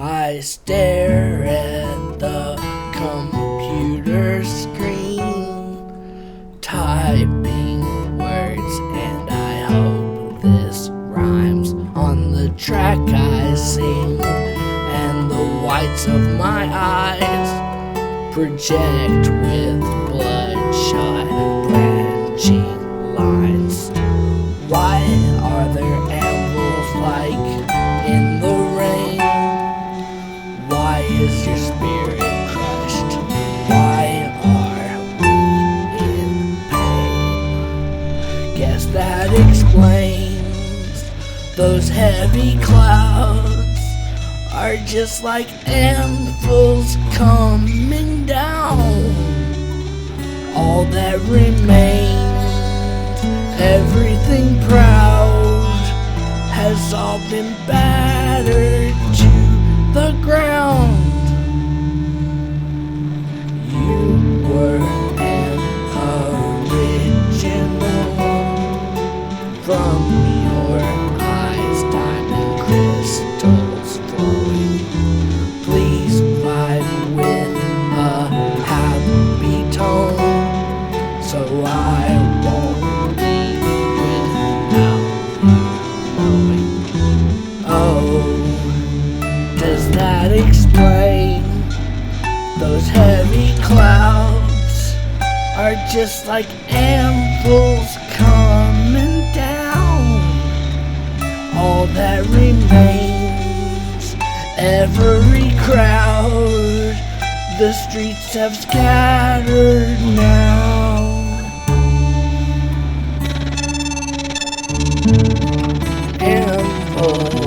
I stare at the computer screen, typing words, and I hope this rhymes on the track I sing. And the whites of my eyes project with bloodshot branching lines. Why are there anvils like in the rain? Why is your spirit crushed? Why are we in pain? Guess that explains those heavy clouds are just like anvils coming down. All that remains, everything proud, has all been battered to the ground. You were an original from your eyes, diamond crystals flowing. Please vibe with a happy tone, so I won't leave without you knowing. Oh, does that explain those heavy clouds are just like anvils coming down? All that remains, every crowd, the streets have scattered now. Anvils.